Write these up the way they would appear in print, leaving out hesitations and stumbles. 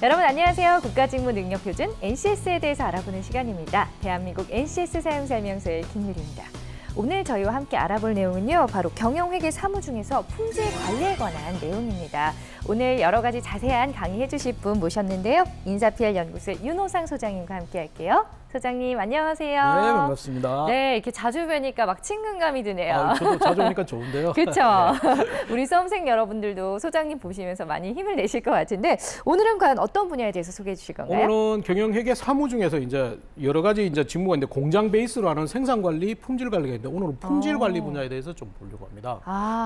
여러분 안녕하세요. 국가직무능력표준 NCS에 대해서 알아보는 시간입니다. 대한민국 NCS 사용설명서의 김유리입니다. 오늘 저희와 함께 알아볼 내용은요. 바로 경영회계 사무 중에서 품질 관리에 관한 내용입니다. 오늘 여러 가지 자세한 강의해 주실 분 모셨는데요. 인사PR연구소의 윤호상 소장님과 함께 할게요. 소장님 안녕하세요. 네, 반갑습니다. 네, 이렇게 자주 뵈니까 막 친근감이 드네요. 저도 자주 오니까 좋은데요. 그렇죠. 네. 우리 수험생 여러분들도 소장님 보시면서 많이 힘을 내실 것 같은데 오늘은 과연 어떤 분야에 대해서 소개해 주실 건가요? 오늘은 경영회계 사무 중에서 이제 여러 가지 이제 직무가 있는데 공장 베이스로 하는 생산관리, 품질관리가 있는데 오늘은 품질관리 분야에 대해서 좀 보려고 합니다.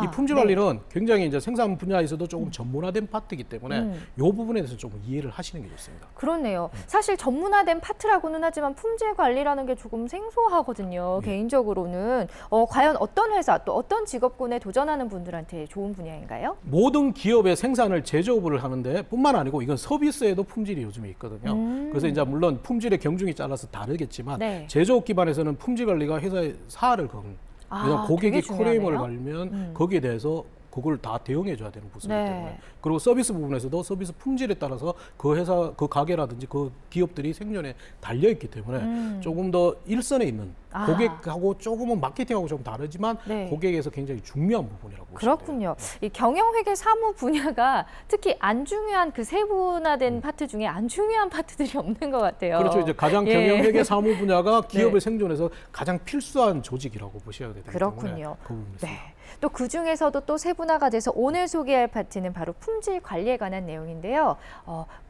이 품질관리는 굉장히 이제 생산 분야에서도 조금 전문화된 파트이기 때문에 이 부분에 대해서 좀 이해를 하시는 게 좋습니다. 그렇네요. 사실 전문화된 파트라고는 하지만 품질 관리라는 게 조금 생소하거든요. 개인적으로는 과연 어떤 회사 또 어떤 직업군에 도전하는 분들한테 좋은 분야인가요? 모든 기업의 생산을 제조업을 하는데 뿐만 아니고 이건 서비스에도 품질이 요즘에 있거든요. 그래서 이제 물론 품질의 경중에 따라서 다르겠지만 네. 제조업 기반에서는 품질 관리가 회사의 사활을 거는 왜냐하면 고객이 되게 클레임을 중요하네요. 걸면 거기에 대해서 그걸 다 대응해 줘야 되는 부분이기 네. 때문에 그리고 서비스 부분에서도 서비스 품질에 따라서 그 회사, 그 가게라든지 그 기업들이 생존에 달려 있기 때문에 조금 더 일선에 있는 고객하고 조금은 마케팅하고 좀 다르지만 네. 고객에서 굉장히 중요한 부분이라고 보시면 돼요. 그렇군요. 이 경영회계 사무 분야가 특히 안 중요한 그 세분화된 파트 중에 안 중요한 파트들이 없는 것 같아요. 그렇죠. 이제 가장 예. 경영회계 사무 분야가 기업의 네. 생존에서 가장 필수한 조직이라고 보셔야 되기 때문에 그렇군요. 그 부분이 있습니다. 네. 또 그중에서도 또 세분화가 돼서 오늘 소개할 파트는 바로 품질 관리에 관한 내용인데요.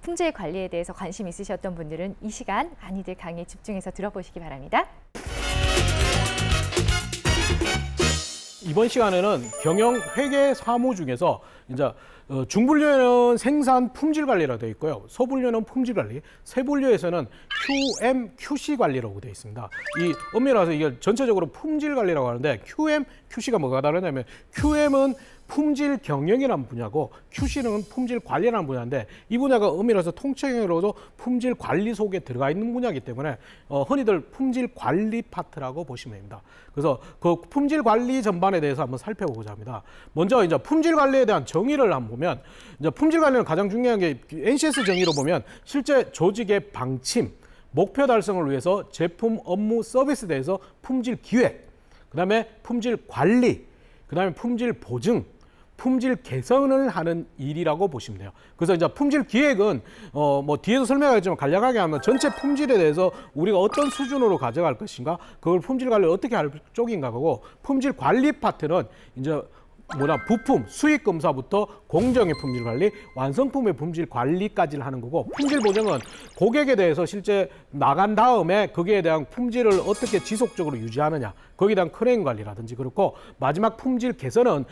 품질 관리에 대해서 관심 있으셨던 분들은 이 시간 많이들 강의에 집중해서 들어보시기 바랍니다. 이번 시간에는 경영 회계 사무 중에서 이제 중분류에는 생산 품질 관리라고 되어 있고요. 소분류는 품질 관리, 세분류에서는 QM, QC 관리라고 되어 있습니다. 이 엄밀해서 이게 전체적으로 품질 관리라고 하는데 QM, QC가 뭐가 다르냐면 QM은 품질 경영이라는 분야고 QC는 품질 관리라는 분야인데 이 분야가 엄밀해서 통칭으로도 품질 관리 속에 들어가 있는 분야이기 때문에 흔히들 품질 관리 파트라고 보시면 됩니다. 그래서 그 품질 관리 전반에 대해서 한번 살펴보고자 합니다. 먼저 이제 품질 관리에 대한 정의를 한번 보면 이제 품질 관리는 가장 중요한 게 NCS 정의로 보면 실제 조직의 방침, 목표 달성을 위해서 제품, 업무, 서비스에 대해서 품질 기획, 그다음에 품질 관리, 그다음에 품질 보증, 품질 개선을 하는 일이라고 보시면 돼요. 그래서 이제 품질 기획은 뭐 뒤에서 설명하겠지만 간략하게 하면 전체 품질에 대해서 우리가 어떤 수준으로 가져갈 것인가, 그걸 품질 관리를 어떻게 할 쪽인가 하고, 품질 관리 파트는 이제 부품, 수익 검사부터 공정의 품질 관리, 완성품의 품질 관리까지를 하는 거고, 품질 보증은 고객에 대해서 실제 나간 다음에 거기에 대한 품질을 어떻게 지속적으로 유지하느냐, 거기에 대한 클레임 관리라든지 그렇고, 마지막 품질 개선은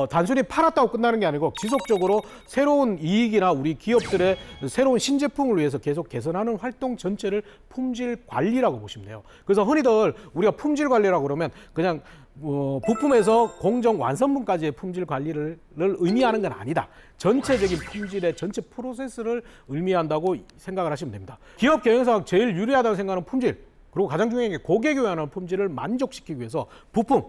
단순히 팔았다고 끝나는 게 아니고 지속적으로 새로운 이익이나 우리 기업들의 새로운 신제품을 위해서 계속 개선하는 활동 전체를 품질 관리라고 보시면 돼요. 그래서 흔히들 우리가 품질 관리라고 그러면 그냥 부품에서 공정 완성품까지의 품질 관리를 의미하는 건 아니다. 전체적인 품질의 전체 프로세스를 의미한다고 생각을 하시면 됩니다. 기업 경영상 제일 유리하다고 생각하는 품질, 그리고 가장 중요한 게 고객이 원하는 품질을 만족시키기 위해서 부품,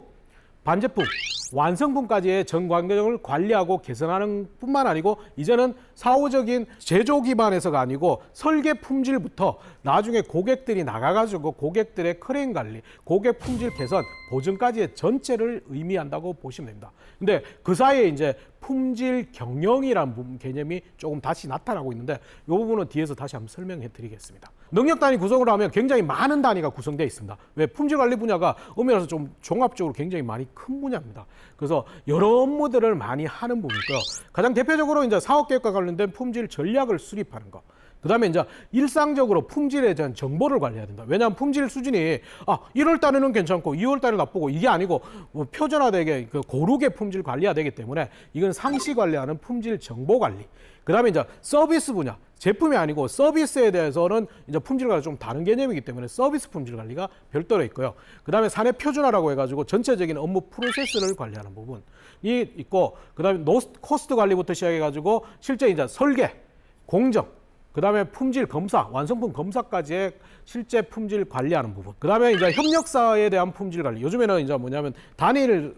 반제품, 완성품까지의 전 과정을 관리하고 개선하는 뿐만 아니고, 이제는 사후적인 제조 기반에서가 아니고 설계 품질부터 나중에 고객들이 나가가지고 고객들의 클레임 관리, 고객 품질 개선, 보증까지의 전체를 의미한다고 보시면 됩니다. 근데 그 사이에 이제 품질 경영이라는 개념이 조금 다시 나타나고 있는데, 이 부분은 뒤에서 다시 한번 설명해 드리겠습니다. 능력 단위 구성으로 하면 굉장히 많은 단위가 구성되어 있습니다. 왜? 품질 관리 분야가 엄밀해서 좀 종합적으로 굉장히 많이 큰 분야입니다. 그래서 여러 업무들을 많이 하는 부분이고요. 가장 대표적으로 이제 사업 계획과 관련된 품질 전략을 수립하는 것. 그다음에 이제 일상적으로 품질에 대한 정보를 관리해야 된다. 왜냐하면 품질 수준이 1월 달에는 괜찮고 2월 달에 나쁘고 이게 아니고 표준화되게 고르게 품질 관리가 되기 때문에 이건 상시 관리하는 품질 정보 관리. 그다음에 이제 서비스 분야, 제품이 아니고 서비스에 대해서는 이제 품질과 좀 다른 개념이기 때문에 서비스 품질 관리가 별도로 있고요. 그다음에 사내 표준화라고 해가지고 전체적인 업무 프로세스를 관리하는 부분이 있고, 그다음에 코스트 관리부터 시작해가지고 실제 이제 설계, 공정, 그다음에 품질 검사, 완성품 검사까지의 실제 품질 관리하는 부분. 그다음에 이제 협력사에 대한 품질 관리. 요즘에는 이제 뭐냐면 단일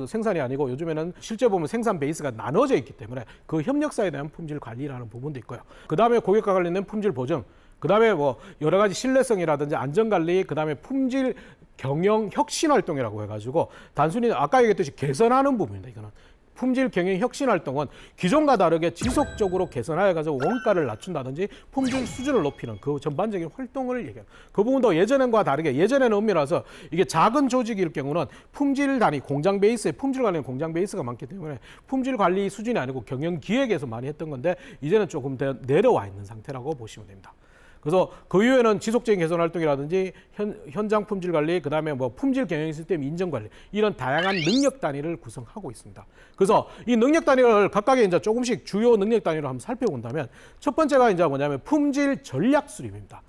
생산이 아니고 요즘에는 실제 보면 생산 베이스가 나눠져 있기 때문에 그 협력사에 대한 품질 관리라는 부분도 있고요. 그다음에 고객과 관련된 품질 보증. 그다음에 뭐 여러 가지 신뢰성이라든지 안전 관리, 그다음에 품질 경영 혁신 활동이라고 해가지고 단순히 아까 얘기했듯이 개선하는 부분입니다. 이거는. 품질 경영 혁신 활동은 기존과 다르게 지속적으로 개선하여가지고 원가를 낮춘다든지 품질 수준을 높이는 그 전반적인 활동을 얘기해요. 그 부분도 예전과 다르게 예전에는 엄밀해서 이게 작은 조직일 경우는 품질 단위 공장 베이스에 품질 관련 공장 베이스가 많기 때문에 품질 관리 수준이 아니고 경영 기획에서 많이 했던 건데 이제는 조금 더 내려와 있는 상태라고 보시면 됩니다. 그래서 그 이후에는 지속적인 개선 활동이라든지 현장 품질 관리, 그다음에 뭐 품질 경영 시스템 인정 관리 이런 다양한 능력 단위를 구성하고 있습니다. 그래서 이 능력 단위를 각각의 이제 조금씩 주요 능력 단위로 한번 살펴본다면 첫 번째가 이제 뭐냐면 품질 전략 수립입니다.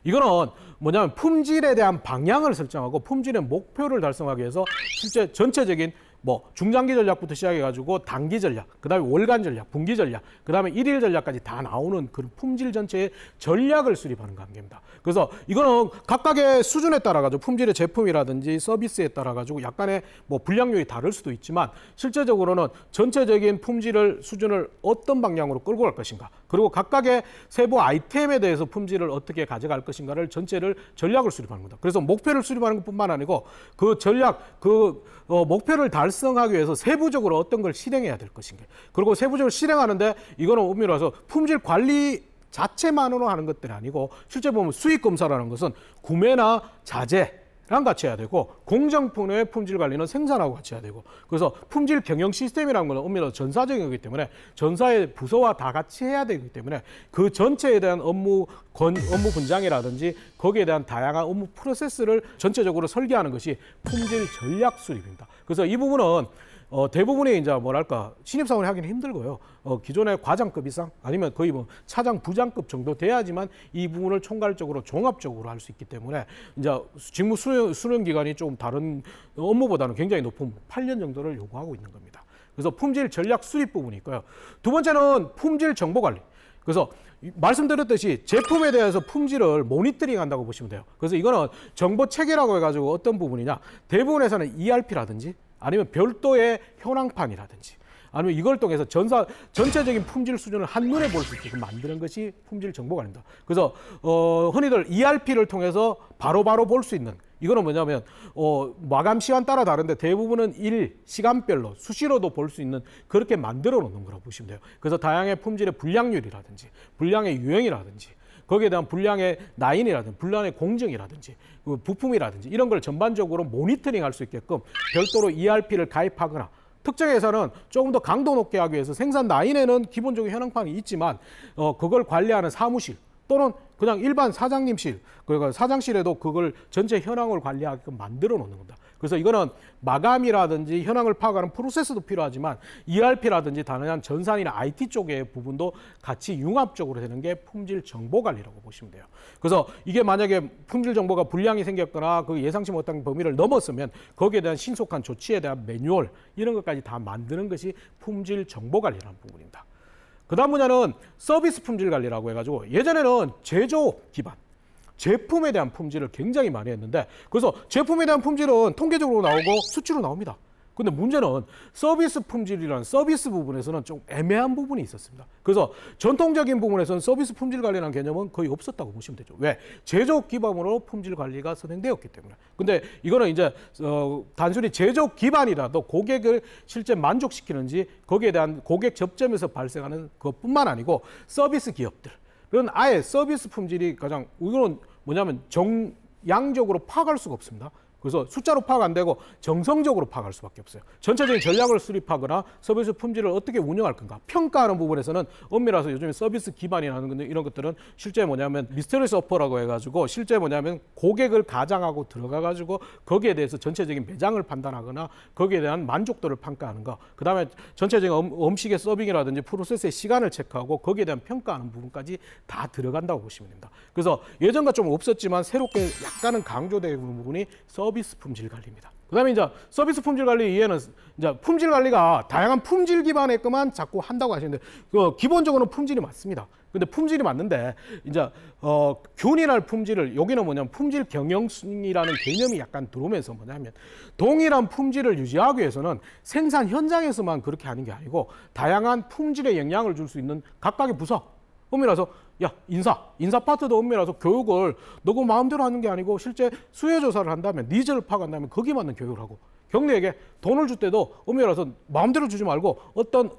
이거는 뭐냐면 품질에 대한 방향을 설정하고 품질의 목표를 달성하기 위해서 실제 전체적인 뭐 중장기 전략부터 시작해가지고 단기 전략, 그다음에 월간 전략, 분기 전략, 그다음에 일일 전략까지 다 나오는 그런 품질 전체의 전략을 수립하는 관계입니다. 그래서 이거는 각각의 수준에 따라 가지고 품질의 제품이라든지 서비스에 따라 가지고 약간의 뭐 분량률이 다를 수도 있지만 실제적으로는 전체적인 품질을 수준을 어떤 방향으로 끌고 갈 것인가, 그리고 각각의 세부 아이템에 대해서 품질을 어떻게 가져갈 것인가를 전체를 전략을 수립하는 겁니다. 그래서 목표를 수립하는 것뿐만 아니고 그 전략, 목표를 달성하기 위해서 세부적으로 어떤 걸 실행해야 될 것인가. 그리고 세부적으로 실행하는데 이거는 엄밀히 와서 품질 관리 자체만으로 하는 것들이 아니고 실제 보면 수익 검사라는 것은 구매나 자재랑 같이 해야 되고 공정품의 품질 관리는 생산하고 같이 해야 되고 그래서 품질 경영 시스템이라는 것은 엄밀히 전사적인 거기 때문에 전사의 부서와 다 같이 해야 되기 때문에 그 전체에 대한 업무 분장이라든지 거기에 대한 다양한 업무 프로세스를 전체적으로 설계하는 것이 품질 전략 수립입니다. 그래서 이 부분은 대부분의 이제 뭐랄까 신입사원이 하기는 힘들고요. 기존의 과장급 이상 아니면 거의 뭐 차장 부장급 정도 돼야지만 이 부분을 총괄적으로 종합적으로 할 수 있기 때문에 이제 직무 수련 기간이 조금 다른 업무보다는 굉장히 높은 8년 정도를 요구하고 있는 겁니다. 그래서 품질 전략 수립 부분이 있고요. 두 번째는 품질 정보 관리. 그래서 말씀드렸듯이 제품에 대해서 품질을 모니터링 한다고 보시면 돼요. 그래서 이거는 정보 체계라고 해가지고 어떤 부분이냐 대부분에서는 ERP라든지 아니면 별도의 현황판이라든지 아니면 이걸 통해서 전체적인 품질 수준을 한눈에 볼 수 있게 만드는 것이 품질 정보관입니다. 그래서 흔히들 ERP를 통해서 바로바로 볼 수 있는 이거는 뭐냐면 마감 시간 따라 다른데 대부분은 시간별로 수시로도 볼 수 있는 그렇게 만들어 놓는 거라고 보시면 돼요. 그래서 다양한 품질의 불량률이라든지 불량의 유형이라든지 거기에 대한 불량의 나인이라든지 불량의 공정이라든지 부품이라든지 이런 걸 전반적으로 모니터링 할 수 있게끔 별도로 ERP를 가입하거나 특정 회사는 조금 더 강도 높게 하기 위해서 생산 라인에는 기본적인 현황판이 있지만 그걸 관리하는 사무실 또는 그냥 일반 사장님실, 그러니까 사장실에도 그걸 전체 현황을 관리하게끔 만들어 놓는 겁니다. 그래서 이거는 마감이라든지 현황을 파악하는 프로세스도 필요하지만 ERP라든지 다양한 전산이나 IT 쪽의 부분도 같이 융합적으로 되는 게 품질 정보 관리라고 보시면 돼요. 그래서 이게 만약에 품질 정보가 불량이 생겼거나 그 예상치 못한 범위를 넘었으면 거기에 대한 신속한 조치에 대한 매뉴얼 이런 것까지 다 만드는 것이 품질 정보 관리라는 부분입니다. 그 다음 분야는 서비스 품질 관리라고 해가지고 예전에는 제조 기반 제품에 대한 품질을 굉장히 많이 했는데 그래서 제품에 대한 품질은 통계적으로 나오고 수치로 나옵니다. 근데 문제는 서비스 품질이라는 서비스 부분에서는 좀 애매한 부분이 있었습니다. 그래서 전통적인 부분에서는 서비스 품질 관리라는 개념은 거의 없었다고 보시면 되죠. 왜? 제조 기반으로 품질 관리가 선행되었기 때문에. 근데 이거는 이제 단순히 제조 기반이라도 고객을 실제 만족시키는지 거기에 대한 고객 접점에서 발생하는 것뿐만 아니고 서비스 기업들 그건 아예 서비스 품질이 가장 이거는 뭐냐면 양적으로 파악할 수가 없습니다. 그래서 숫자로 파악 안 되고 정성적으로 파악할 수밖에 없어요. 전체적인 전략을 수립하거나 서비스 품질을 어떻게 운영할 건가 평가하는 부분에서는 엄밀해서 요즘에 서비스 기반이라는 이런 것들은 실제 뭐냐면 미스터리스 어퍼라고 해가지고 실제 뭐냐면 고객을 가장하고 들어가가지고 거기에 대해서 전체적인 매장을 판단하거나 거기에 대한 만족도를 평가하는 거 그 다음에 전체적인 음식의 서빙이라든지 프로세스의 시간을 체크하고 거기에 대한 평가하는 부분까지 다 들어간다고 보시면 됩니다. 그래서 예전과 좀 없었지만 새롭게 약간은 강조되는 부분이 서비스 품질 관리입니다. 그다음에 이제 서비스 품질 관리 이해는 이제 품질 관리가 다양한 품질 기반의 것만 자꾸 한다고 하시는데 기본적으로는 품질이 맞습니다. 근데 품질이 맞는데 이제 균일할 품질을 여기는 뭐냐면 품질 경영이라는 개념이 약간 들어오면서 뭐냐면 동일한 품질을 유지하기 위해서는 생산 현장에서만 그렇게 하는 게 아니고 다양한 품질에 영향을 줄 수 있는 각각의 부서 엄밀해서 야 인사 파트도 엄밀해서 교육을 너그 마음대로 하는 게 아니고 실제 수요 조사를 한다면 니즈를 파악한다면 거기에 맞는 교육을 하고 경리에게 돈을 줄 때도 엄밀해서 마음대로 주지 말고 어떤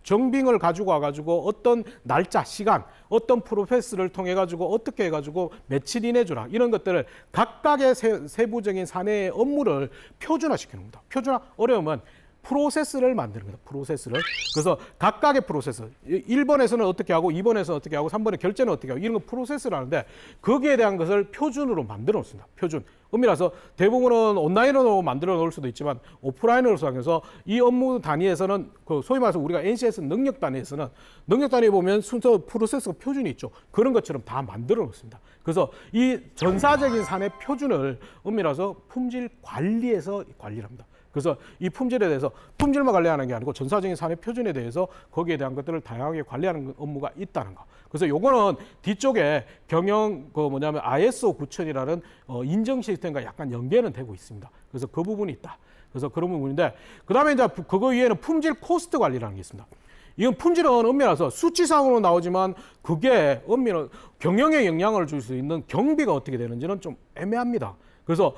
정빙을 가지고 와가지고 어떤 날짜, 시간, 어떤 프로세스를 통해 가지고 어떻게 해가지고 며칠 이내 주라 이런 것들을 각각의 세부적인 사내의 업무를 표준화시키는 겁니다. 표준화 어려우면 프로세스를 만드는 겁니다. 프로세스를. 그래서 각각의 프로세스. 1번에서는 어떻게 하고 2번에서는 어떻게 하고 3번에 결제는 어떻게 하고 이런 거 프로세스를 하는데 거기에 대한 것을 표준으로 만들어 놓습니다. 표준. 엄밀해서 대부분은 온라인으로 만들어 놓을 수도 있지만 오프라인으로 시작해서 이 업무 단위에서는 그 소위 말해서 우리가 NCS 능력 단위에서는 능력 단위에 보면 순서 프로세스가 표준이 있죠. 그런 것처럼 다 만들어 놓습니다. 그래서 이 전사적인 사내 표준을 엄밀해서 품질 관리에서 관리를 합니다. 그래서 이 품질에 대해서 품질만 관리하는 게 아니고 전사적인 사내 표준에 대해서 거기에 대한 것들을 다양하게 관리하는 업무가 있다는 거. 그래서 요거는 뒤쪽에 경영 뭐냐면 ISO 9000이라는 인정 시스템과 약간 연계는 되고 있습니다. 그래서 그 부분이 있다. 그래서 그런 부분인데 그다음에 이제 그거 위에는 품질 코스트 관리라는 게 있습니다. 이건 품질은 엄밀해서 수치상으로 나오지만 그게 엄밀한 경영에 영향을 줄 수 있는 경비가 어떻게 되는지는 좀 애매합니다. 그래서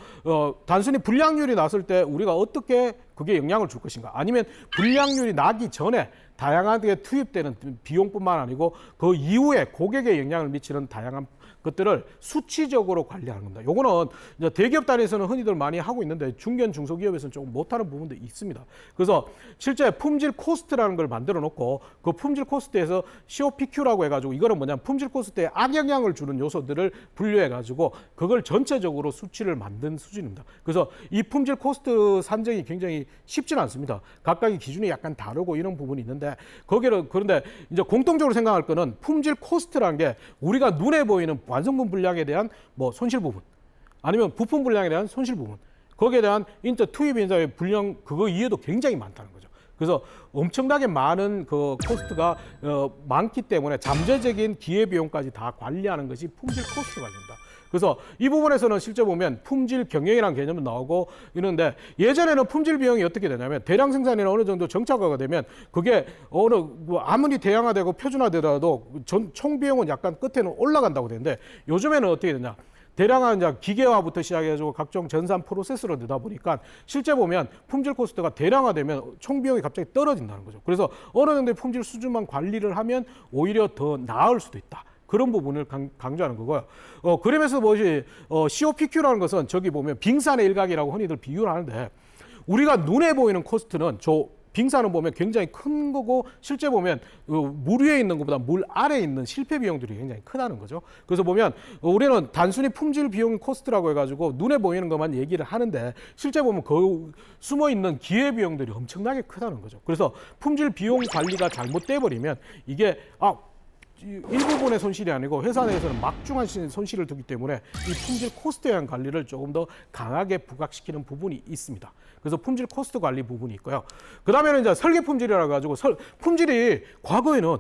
단순히 불량률이 났을 때 우리가 어떻게 그게 영향을 줄 것인가 아니면 불량률이 나기 전에 다양하게 투입되는 비용뿐만 아니고 그 이후에 고객에 영향을 미치는 다양한 것들을 수치적으로 관리하는 겁니다. 요거는 이제 대기업 단위에서는 흔히들 많이 하고 있는데 중견 중소기업에서는 조금 못하는 부분도 있습니다. 그래서 실제 품질 코스트라는 걸 만들어 놓고 그 품질 코스트에서 COPQ라고 해가지고 이거는 뭐냐면 품질 코스트에 악영향을 주는 요소들을 분류해가지고 그걸 전체적으로 수치를 만든 수준입니다. 그래서 이 품질 코스트 산정이 굉장히 쉽지는 않습니다. 각각의 기준이 약간 다르고 이런 부분이 있는데 거기를 그런데 이제 공통적으로 생각할 거는 품질 코스트라는 게 우리가 눈에 보이는 완성품 분량에 대한 뭐 손실 부분 아니면 부품 분량에 대한 손실 부분 거기에 대한 인터 투입 인자의 분량 그거 이해도 굉장히 많다는 거죠. 그래서 엄청나게 많은 그 코스트가 많기 때문에 잠재적인 기회비용까지 다 관리하는 것이 품질 코스트 관리입니다. 그래서 이 부분에서는 실제 보면 품질 경영이라는 개념은 나오고 이러는데 예전에는 품질 비용이 어떻게 되냐면 대량 생산이나 어느 정도 정착화가 되면 그게 뭐 아무리 대량화되고 표준화되더라도 총 비용은 약간 끝에는 올라간다고 되는데 요즘에는 어떻게 되냐 대량화 이제 기계화부터 시작해가지고 각종 전산 프로세스로 되다 보니까 실제 보면 품질 코스트가 대량화되면 총 비용이 갑자기 떨어진다는 거죠. 그래서 어느 정도의 품질 수준만 관리를 하면 오히려 더 나을 수도 있다. 그런 부분을 강조하는 거고요. 그러면서 뭐지 COPQ라는 것은 저기 보면 빙산의 일각이라고 흔히들 비유를 하는데 우리가 눈에 보이는 코스트는 저 빙산은 보면 굉장히 큰 거고 실제 보면 물 위에 있는 것보다 물 아래에 있는 실패 비용들이 굉장히 크다는 거죠. 그래서 보면 우리는 단순히 품질 비용 코스트라고 해가지고 눈에 보이는 것만 얘기를 하는데 실제 보면 그 숨어 있는 기회 비용들이 엄청나게 크다는 거죠. 그래서 품질 비용 관리가 잘못돼 버리면 이게 일부분의 손실이 아니고 회사 내에서는 막중한 손실을 두기 때문에 이 품질 코스트에 대한 관리를 조금 더 강하게 부각시키는 부분이 있습니다. 그래서 품질 코스트 관리 부분이 있고요. 그 다음에는 이제 설계 품질이라고 가지고 품질이 과거에는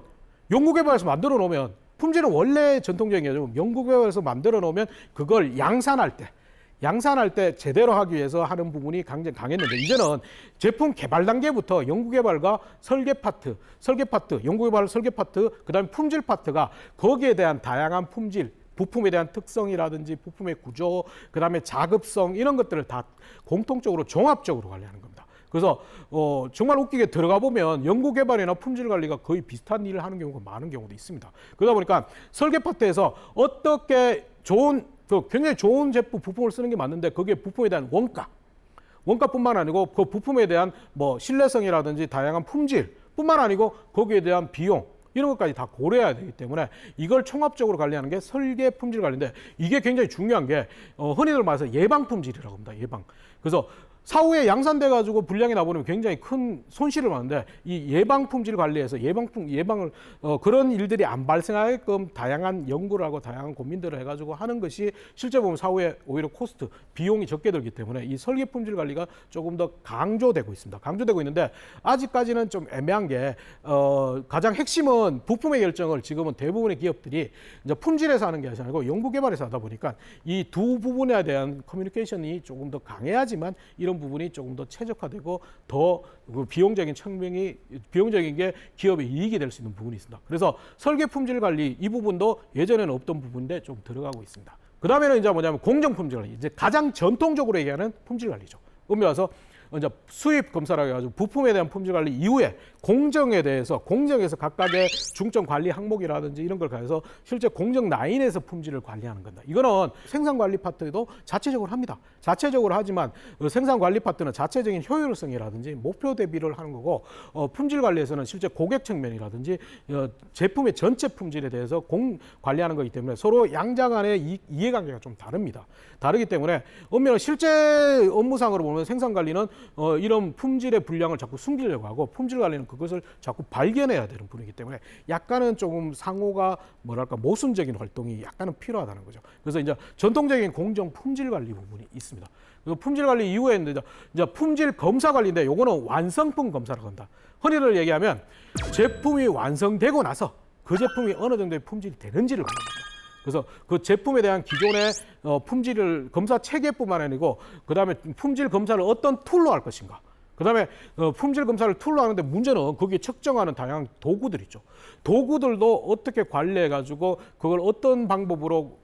연구개발에서 만들어 놓으면 품질은 원래 전통적인 게 연구개발에서 만들어 놓으면 그걸 양산할 때 제대로 하기 위해서 하는 부분이 강했는데 이제는 제품 개발 단계부터 연구개발과 설계 파트, 연구개발 설계 파트, 그다음에 품질 파트가 거기에 대한 다양한 품질, 부품에 대한 특성이라든지 부품의 구조, 그다음에 작업성 이런 것들을 다 공통적으로 종합적으로 관리하는 겁니다. 그래서 정말 웃기게 들어가 보면 연구개발이나 품질 관리가 거의 비슷한 일을 하는 경우가 많은 경우도 있습니다. 그러다 보니까 설계 파트에서 어떻게 굉장히 좋은 제품 부품을 쓰는 게 맞는데 거기에 부품에 대한 원가뿐만 아니고 그 부품에 대한 뭐 신뢰성이라든지 다양한 품질뿐만 아니고 거기에 대한 비용 이런 것까지 다 고려해야 되기 때문에 이걸 총합적으로 관리하는 게 설계 품질 관리인데 이게 굉장히 중요한 게 흔히들 말해서 예방 품질이라고 합니다. 예방. 그래서 사후에 양산돼 가지고 불량이 나버리면 굉장히 큰 손실을 받는데 이 예방 품질 관리에서 예방을 그런 일들이 안 발생하게끔 다양한 연구를 하고 다양한 고민들을 해가지고 하는 것이 실제 보면 사후에 오히려 코스트 비용이 적게 들기 때문에 이 설계 품질 관리가 조금 더 강조되고 있습니다. 강조되고 있는데 아직까지는 좀 애매한 게 가장 핵심은 부품의 결정을 지금은 대부분의 기업들이 이제 품질에서 하는 게 아니고 연구 개발에서 하다 보니까 이 두 부분에 대한 커뮤니케이션이 조금 더 강해야지만 이런 부분이 조금 더 최적화되고 더 비용적인 게 기업의 이익이 될 수 있는 부분이 있습니다. 그래서 설계 품질 관리 이 부분도 예전에는 없던 부분인데 좀 들어가고 있습니다. 그 다음에는 이제 뭐냐면 공정 품질 관리, 이제 가장 전통적으로 얘기하는 품질 관리죠. 음에 와서 이제 수입 검사라고 해가지고 부품에 대한 품질 관리 이후에 공정에서 각각의 중점 관리 항목이라든지 이런 걸 가해서 실제 공정 라인에서 품질을 관리하는 겁니다. 이거는 생산 관리 파트도 자체적으로 합니다. 자체적으로 하지만 생산 관리 파트는 자체적인 효율성이라든지 목표 대비를 하는 거고 품질 관리에서는 실제 고객 측면이라든지 제품의 전체 품질에 대해서 관리하는 거기 때문에 서로 양자 간의 이해관계가 좀 다릅니다. 다르기 때문에 엄밀히 실제 업무상으로 보면 생산 관리는 이런 품질의 불량을 자꾸 숨기려고 하고 품질 관리는 그것을 자꾸 발견해야 되는 분이기 때문에 약간은 조금 상호가 모순적인 활동이 약간은 필요하다는 거죠. 그래서 이제 전통적인 공정 품질 관리 부분이 있습니다. 그리고 품질 관리 이후에 이제 품질 검사 관리인데 요거는 완성품 검사라고 한다. 흔히들 얘기하면 제품이 완성되고 나서 그 제품이 어느 정도의 품질이 되는지를 보는 겁니다. 그래서 그 제품에 대한 기존의 품질을 검사 체계뿐만 아니고 그다음에 품질 검사를 어떤 툴로 할 것인가. 그다음에 품질 검사를 툴로 하는데 문제는 거기에 측정하는 다양한 도구들 있죠. 도구들도 어떻게 관리해 가지고 그걸 어떤 방법으로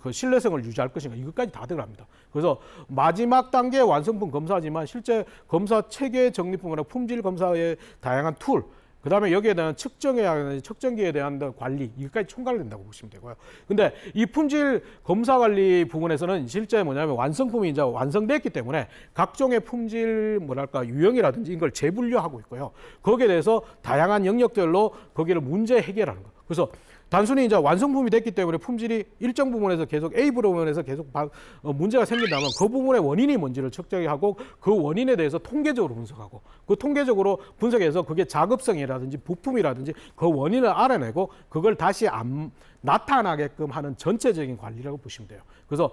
그 신뢰성을 유지할 것인가 이것까지 다 들어갑니다. 그래서 마지막 단계 완성품 검사지만 실제 검사 체계 정리뿐만 아니라 품질 검사의 다양한 툴, 그다음에 여기에 대한 측정기에 대한 관리 이것까지 총괄된다고 보시면 되고요. 근데 이 품질 검사 관리 부분에서는 실제 뭐냐면 완성품이 이제 완성됐기 때문에 각종의 품질 유형이라든지 이걸 재분류하고 있고요. 거기에 대해서 다양한 영역별로 거기를 문제 해결하는 거. 그래서 단순히 이제 완성품이 됐기 때문에 품질이 일정 부분에서 계속 A 부분에서 계속 문제가 생긴다면 그 부분의 원인이 뭔지를 측정하고 그 원인에 대해서 통계적으로 분석하고 그 통계적으로 분석해서 그게 작업성이라든지 부품이라든지 그 원인을 알아내고 그걸 다시 안 나타나게끔 하는 전체적인 관리라고 보시면 돼요. 그래서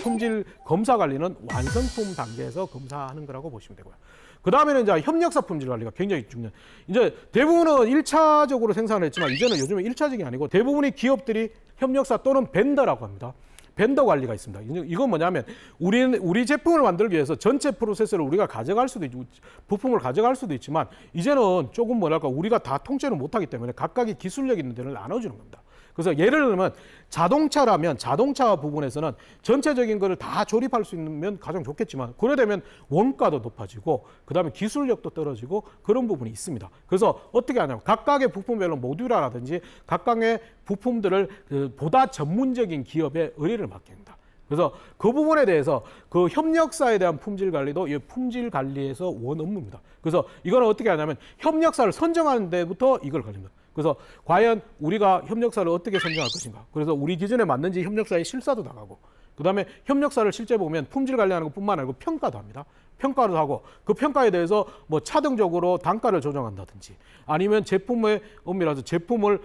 품질 검사 관리는 완성품 단계에서 검사하는 거라고 보시면 되고요. 그 다음에는 이제 협력사 품질 관리가 굉장히 중요해요. 이제 대부분은 1차적으로 생산을 했지만 이제는 요즘에 1차적이 아니고 대부분의 기업들이 협력사 또는 벤더라고 합니다. 벤더 관리가 있습니다. 이건 뭐냐면 우리 제품을 만들기 위해서 전체 프로세스를 우리가 가져갈 수도 있고 부품을 가져갈 수도 있지만 이제는 조금 우리가 다 통째로 못하기 때문에 각각의 기술력 있는 데를 나눠주는 겁니다. 그래서 예를 들면 자동차라면 자동차 부분에서는 전체적인 거를 다 조립할 수 있으면 가장 좋겠지만 그러되면 원가도 높아지고 그다음에 기술력도 떨어지고 그런 부분이 있습니다. 그래서 어떻게 하냐면 각각의 부품별로 모듈화라든지 각각의 부품들을 보다 전문적인 기업에 의뢰를 맡깁니다. 그래서 그 부분에 대해서 그 협력사에 대한 품질 관리도 이 품질 관리에서 원 업무입니다. 그래서 이거는 어떻게 하냐면 협력사를 선정하는 데부터 이걸 걸립니다. 그래서 과연 우리가 협력사를 어떻게 선정할 것인가. 그래서 우리 기준에 맞는지 협력사의 실사도 나가고 그다음에 협력사를 실제 보면 품질 관리하는 것뿐만 아니고 평가도 합니다. 평가도 하고 그 평가에 대해서 뭐 차등적으로 단가를 조정한다든지 아니면 제품의 엄밀해서 제품을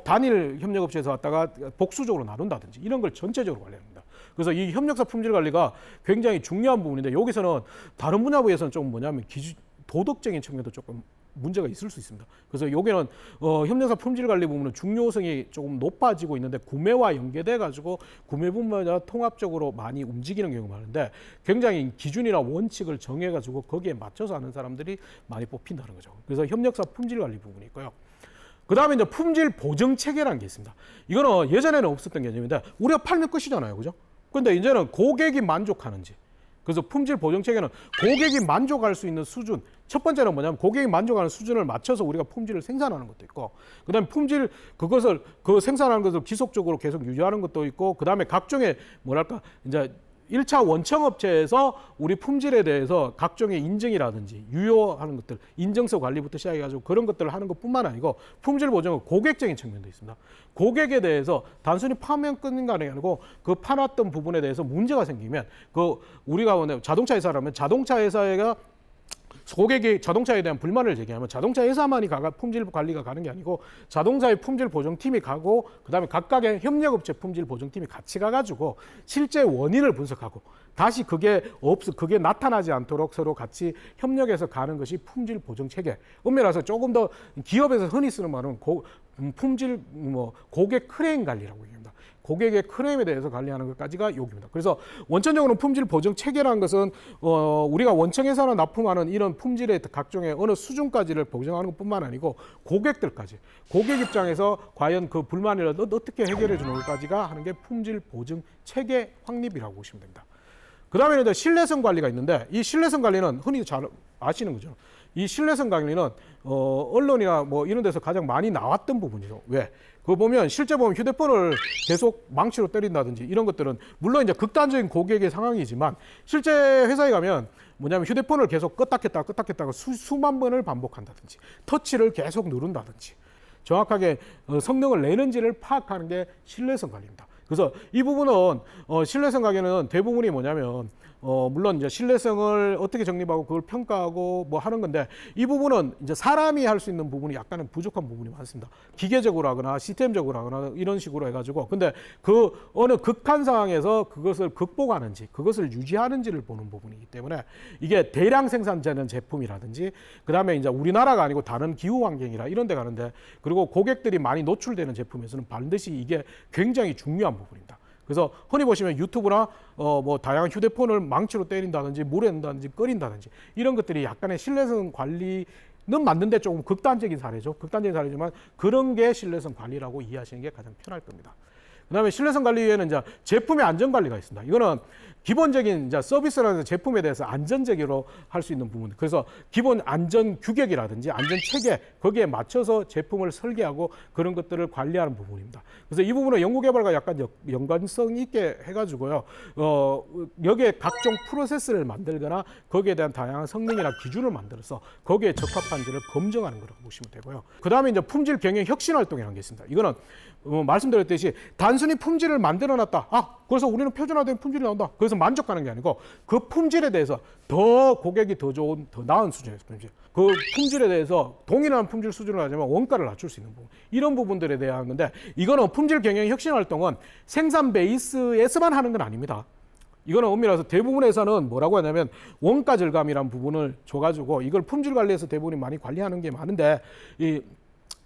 단일 협력업체에서 왔다가 복수적으로 나눈다든지 이런 걸 전체적으로 관리합니다. 그래서 이 협력사 품질 관리가 굉장히 중요한 부분인데 여기서는 다른 분야부에서는 좀 뭐냐면 도덕적인 측면도 조금 문제가 있을 수 있습니다. 그래서 여기는 협력사 품질 관리 부분은 중요성이 조금 높아지고 있는데 구매와 연계돼 가지고 구매 부분마다 통합적으로 많이 움직이는 경우가 많은데 굉장히 기준이나 원칙을 정해 가지고 거기에 맞춰서 하는 사람들이 많이 뽑힌다는 거죠. 그래서 협력사 품질 관리 부분이 있고요. 그다음에 이제 품질 보증 체계라는 게 있습니다. 이거는 예전에는 없었던 개념인데 우리가 팔면 끝이잖아요. 그죠? 근데 이제는 고객이 만족하는지 그래서 품질 보증 체계는 고객이 만족할 수 있는 수준. 첫 번째는 뭐냐면 고객이 만족하는 수준을 맞춰서 우리가 품질을 생산하는 것도 있고, 그다음에 품질 그것을 생산하는 것을 지속적으로 계속 유지하는 것도 있고, 그다음에 각종의 이제 1차 원청업체에서 우리 품질에 대해서 각종의 인증이라든지 유효하는 것들, 인증서 관리부터 시작해가지고 그런 것들을 하는 것뿐만 아니고 품질 보증은 고객적인 측면도 있습니다. 고객에 대해서 단순히 파면 끊는 게 아니고 그 파놨던 부분에 대해서 문제가 생기면 그 우리가 자동차 회사라면 자동차 회사가 고객이 자동차에 대한 불만을 제기하면 자동차 회사만이 품질 관리가 가는 게 아니고 자동차의 품질 보증팀이 가고 그다음에 각각의 협력업체 품질 보증팀이 같이 가가지고 실제 원인을 분석하고 다시 그게 나타나지 않도록 서로 같이 협력해서 가는 것이 품질 보증 체계. 엄밀해서 조금 더 기업에서 흔히 쓰는 말은 품질 고객 클레임 관리라고 얘기합니다. 고객의 클레임에 대해서 관리하는 것까지가 여기입니다. 그래서 원천적으로 품질 보증 체계라는 것은 우리가 원청에서나 납품하는 이런 품질의 각종의 어느 수준까지를 보증하는 것뿐만 아니고 고객들까지 고객 입장에서 과연 그 불만을 어떻게 해결해 주는 것까지가 하는 게 품질 보증 체계 확립이라고 보시면 됩니다. 그 다음에 이제 신뢰성 관리가 있는데 이 신뢰성 관리는 흔히 잘 아시는 거죠. 이 신뢰성 관리는 언론이나 뭐 이런 데서 가장 많이 나왔던 부분이죠. 왜? 그거 보면 실제 보면 휴대폰을 계속 망치로 때린다든지 이런 것들은 물론 이제 극단적인 고객의 상황이지만 실제 회사에 가면 뭐냐면 휴대폰을 계속 껐다 켰다가 수만 번을 반복한다든지 터치를 계속 누른다든지 정확하게 성능을 내는지를 파악하는 게 신뢰성 관리입니다. 그래서 이 부분은 신뢰성 관리는 대부분이 뭐냐면 물론 이제 신뢰성을 어떻게 정립하고 그걸 평가하고 뭐 하는 건데 이 부분은 이제 사람이 할 수 있는 부분이 약간은 부족한 부분이 많습니다. 기계적으로 하거나 시스템적으로 하거나 이런 식으로 해가지고 근데 그 어느 극한 상황에서 그것을 극복하는지 그것을 유지하는지를 보는 부분이기 때문에 이게 대량 생산되는 제품이라든지 그다음에 이제 우리나라가 아니고 다른 기후 환경이라 이런 데 가는데 그리고 고객들이 많이 노출되는 제품에서는 반드시 이게 굉장히 중요한 부분입니다. 그래서 흔히 보시면 유튜브나 뭐 다양한 휴대폰을 망치로 때린다든지 물에 넣는다든지 끓인다든지 이런 것들이 약간의 신뢰성 관리는 맞는데 조금 극단적인 사례죠. 극단적인 사례지만 그런 게 신뢰성 관리라고 이해하시는 게 가장 편할 겁니다. 그다음에 신뢰성 관리 외에는 이제 제품의 안전 관리가 있습니다. 이거는 기본적인 이제 서비스라는 제품에 대해서 안전적으로 할 수 있는 부분. 그래서 기본 안전 규격이라든지 안전 체계 거기에 맞춰서 제품을 설계하고 그런 것들을 관리하는 부분입니다. 그래서 이 부분은 연구개발과 약간 연관성 있게 해가지고요. 여기에 각종 프로세스를 만들거나 거기에 대한 다양한 성능이나 기준을 만들어서 거기에 적합한지를 검증하는 거라고 보시면 되고요. 그다음에 이제 품질 경영 혁신 활동이라는 게 있습니다. 이거는 말씀드렸듯이 단순히 품질을 만들어놨다. 그래서 우리는 표준화된 품질이 나온다. 그래서 만족하는 게 아니고 그 품질에 대해서 더 고객이 더 좋은, 더 나은 수준의 품질. 그 품질에 대해서 동일한 품질 수준을 하지만 원가를 낮출 수 있는 부분. 이런 부분들에 대한 건데 이거는 품질 경영 혁신 활동은 생산 베이스에서만 하는 건 아닙니다. 이거는 엄밀해서 대부분의 회사는 뭐라고 하냐면 원가 절감이라는 부분을 줘가지고 이걸 품질 관리에서 대부분이 많이 관리하는 게 많은데 이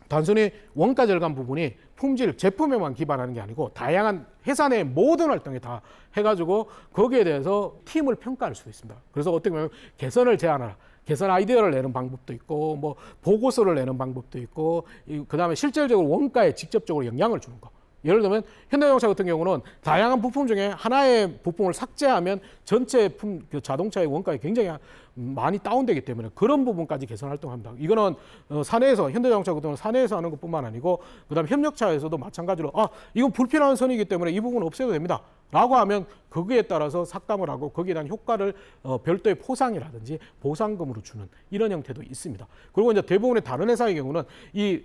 단순히 원가 절감 부분이 품질, 제품에만 기반하는 게 아니고 다양한 회사 내 모든 활동에 다 해가지고 거기에 대해서 팀을 평가할 수 있습니다. 그래서 어떻게 보면 개선을 제안하라. 개선 아이디어를 내는 방법도 있고 뭐 보고서를 내는 방법도 있고 그다음에 실질적으로 원가에 직접적으로 영향을 주는 거. 예를 들면 현대자동차 같은 경우는 다양한 부품 중에 하나의 부품을 삭제하면 전체 그 자동차의 원가에 굉장히 많이 다운되기 때문에 그런 부분까지 개선 활동합니다. 이거는 사내에서 현대자동차 같은 경우는 사내에서 하는 것뿐만 아니고 그다음 협력차에서도 마찬가지로 이건 불필요한 선이기 때문에 이 부분은 없애도 됩니다. 라고 하면 거기에 따라서 삭감을 하고 거기에 대한 효과를 별도의 포상이라든지 보상금으로 주는 이런 형태도 있습니다. 그리고 이제 대부분의 다른 회사의 경우는 이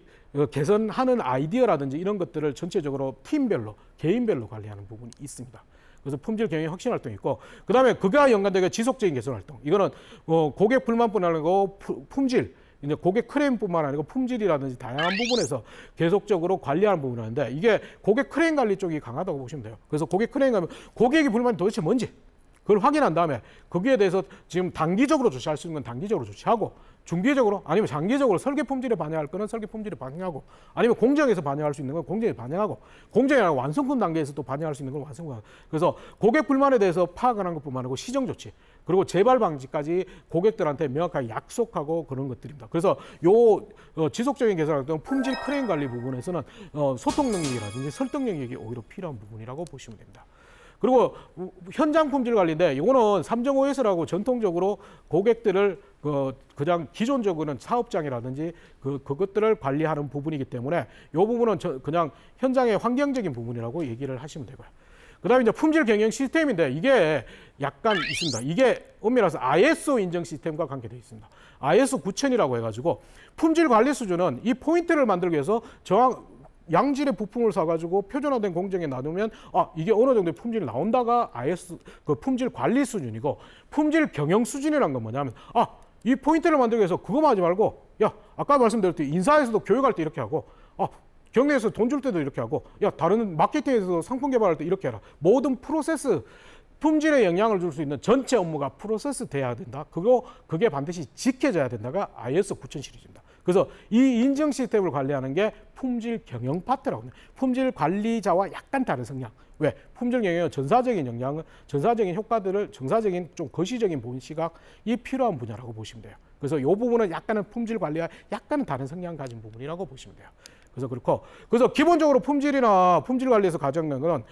개선하는 아이디어라든지 이런 것들을 전체적으로 팀별로, 개인별로 관리하는 부분이 있습니다. 그래서 품질 경영 혁신 활동이 있고, 그 다음에 그가 연관되게 지속적인 개선 활동. 이거는 고객 불만뿐 아니고 품질, 이제 고객 클레임뿐만 아니고 품질이라든지 다양한 부분에서 계속적으로 관리하는 부분이 있는데 이게 고객 클레임 관리 쪽이 강하다고 보시면 돼요. 그래서 고객 클레임 가면 고객의 불만이 도대체 뭔지 그걸 확인한 다음에 거기에 대해서 지금 단기적으로 조치할 수 있는 건 단기적으로 조치하고 중기적으로 아니면 장기적으로 설계 품질에 반영할 거는 설계 품질에 반영하고 아니면 공정에서 반영할 수 있는 건 공정에 반영하고 공정이 아니라 완성품 단계에서 또 반영할 수 있는 건 완성품. 그래서 고객 불만에 대해서 파악하는 것뿐만 아니고 시정 조치 그리고 재발 방지까지 고객들한테 명확하게 약속하고 그런 것들입니다. 그래서 요 지속적인 개선 활동 품질 클레임 관리 부분에서는 소통 능력이라든지 설득 능력이 오히려 필요한 부분이라고 보시면 됩니다. 그리고 현장 품질 관리인데 이거는 3.5S라고 전통적으로 고객들을 그냥 기존적으로는 사업장이라든지 그것들을 관리하는 부분이기 때문에 이 부분은 그냥 현장의 환경적인 부분이라고 얘기를 하시면 되고요. 그다음에 이제 품질 경영 시스템인데 이게 약간 있습니다. 이게 엄밀히 해서 ISO 인증 시스템과 관계되어 있습니다. ISO 9000이라고 해가지고 품질 관리 수준은 이 포인트를 만들기 위해서 양질의 부품을 사가지고 표준화된 공정에 놔두면 이게 어느 정도의 품질이 나온다가 IS 그 품질 관리 수준이고, 품질 경영 수준이란 건 뭐냐면 이 포인트를 만들기 위해서 그거만 하지 말고, 야 아까 말씀드렸듯이 인사에서도 교육할 때 이렇게 하고, 경리에서 돈 줄 때도 이렇게 하고, 야 다른 마케팅에서 상품 개발할 때 이렇게 해라. 모든 프로세스 품질에 영향을 줄 수 있는 전체 업무가 프로세스 돼야 된다. 그게 반드시 지켜져야 된다가 ISO 9000 시리즈입니다. 그래서 이 인증 시스템을 관리하는 게 품질 경영 파트라고 합니다. 품질 관리자와 약간 다른 성향. 왜? 품질 경영은 전사적인 영향을, 전사적인 효과들을, 정사적인 좀 거시적인 본 시각이 필요한 분야라고 보시면 돼요. 그래서 이 부분은 약간은 품질 관리와 약간은 다른 성향 가진 부분이라고 보시면 돼요. 그래서 기본적으로 품질이나 품질 관리에서 가져가는 건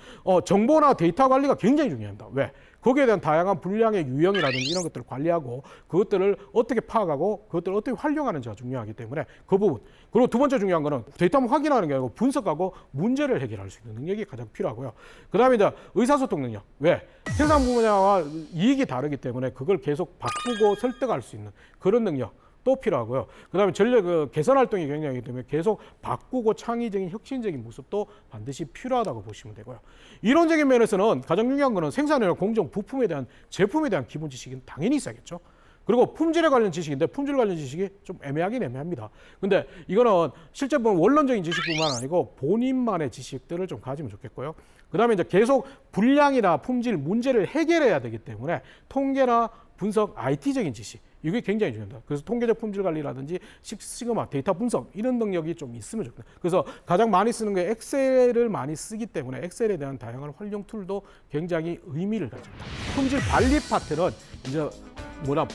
정보나 데이터 관리가 굉장히 중요합니다. 왜? 거기에 대한 다양한 분량의 유형이라든지 이런 것들을 관리하고 그것들을 어떻게 파악하고 그것들을 어떻게 활용하는지가 중요하기 때문에 그 부분. 그리고 두 번째 중요한 거는 데이터만 확인하는 게 아니고 분석하고 문제를 해결할 수 있는 능력이 가장 필요하고요. 그다음에 이제 의사소통 능력. 왜? 생산 분야와 이익이 다르기 때문에 그걸 계속 바꾸고 설득할 수 있는 그런 능력. 또 필요하고요. 그다음에 전략 개선 활동이 굉장히 때문에 계속 바꾸고 창의적인 혁신적인 모습도 반드시 필요하다고 보시면 되고요. 이론적인 면에서는 가장 중요한 거는 생산이나 공정, 부품에 대한 제품에 대한 기본 지식은 당연히 있어야겠죠. 그리고 품질에 관련 지식인데 품질 관련 지식이 좀 애매하긴 애매합니다. 근데 이거는 실제 보면 원론적인 지식뿐만 아니고 본인만의 지식들을 좀 가지면 좋겠고요. 그다음에 이제 계속 불량이나 품질 문제를 해결해야 되기 때문에 통계나 분석, IT적인 지식 이게 굉장히 중요합니다. 그래서 통계적 품질 관리라든지 식시그마 데이터 분석 이런 능력이 좀 있으면 좋겠다. 그래서 가장 많이 쓰는 게 엑셀을 많이 쓰기 때문에 엑셀에 대한 다양한 활용 툴도 굉장히 의미를 가집니다. 품질 관리 파트는 이제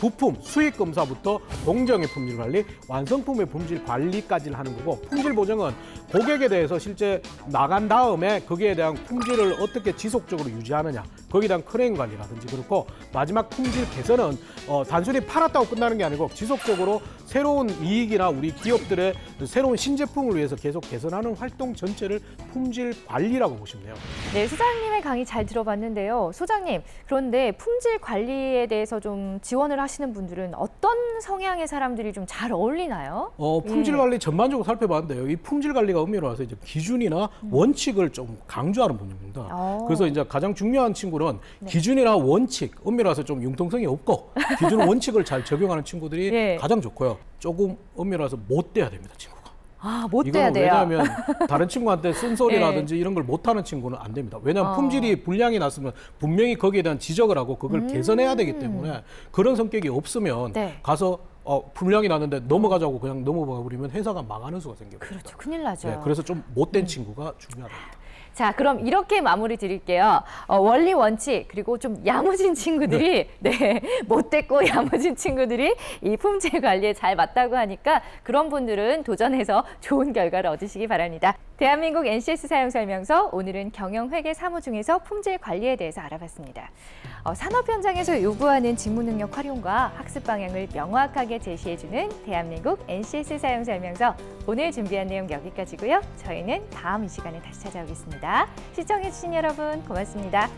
부품 수익 검사부터 공정의 품질 관리, 완성품의 품질 관리까지를 하는 거고, 품질 보증은 고객에 대해서 실제 나간 다음에 거기에 대한 품질을 어떻게 지속적으로 유지하느냐, 거기에 대한 클레임 관리라든지 그렇고, 마지막 품질 개선은 단순히 팔았다고 끝나는 게 아니고 지속적으로 새로운 이익이나 우리 기업들의 새로운 신제품을 위해서 계속 개선하는 활동 전체를 품질 관리라고 보시면 돼요. 네, 소장님의 강의 잘 들어봤는데요. 소장님, 그런데 품질 관리에 대해서 좀 지원을 하시는 분들은 어떤 성향의 사람들이 좀 잘 어울리나요? 품질 관리 전반적으로 살펴봤는데요. 이 품질 관리가 의미로 와서 이제 기준이나 원칙을 좀 강조하는 분입니다. 그래서 이제 가장 중요한 친구는 기준이나 원칙, 엄밀히 와서 좀 융통성이 없고 기준 원칙을 잘 적용하는 친구들이 가장 좋고요. 조금 엄밀히 와서 못 돼야 됩니다, 친구가. 못 돼야 돼요. 왜냐하면 다른 친구한테 쓴소리라든지 이런 걸 못하는 친구는 안 됩니다. 왜냐하면 품질이 불량이 났으면 분명히 거기에 대한 지적을 하고 그걸 개선해야 되기 때문에 그런 성격이 없으면 가서 불량이 났는데 넘어가자고 그냥 넘어가 버리면 회사가 망하는 수가 생겨요. 그렇죠. 큰일 나죠. 그래서 좀 못된 친구가 중요하답니다. 자, 그럼 이렇게 마무리 드릴게요. 원리 원칙 그리고 좀 야무진 친구들이 못됐고 야무진 친구들이 이 품질 관리에 잘 맞다고 하니까 그런 분들은 도전해서 좋은 결과를 얻으시기 바랍니다. 대한민국 NCS 사용 설명서, 오늘은 경영회계 사무 중에서 품질 관리에 대해서 알아봤습니다. 산업 현장에서 요구하는 직무 능력 활용과 학습 방향을 명확하게 제시해주는 대한민국 NCS 사용 설명서, 오늘 준비한 내용 여기까지고요. 저희는 다음 이 시간에 다시 찾아오겠습니다. 시청해주신 여러분 고맙습니다.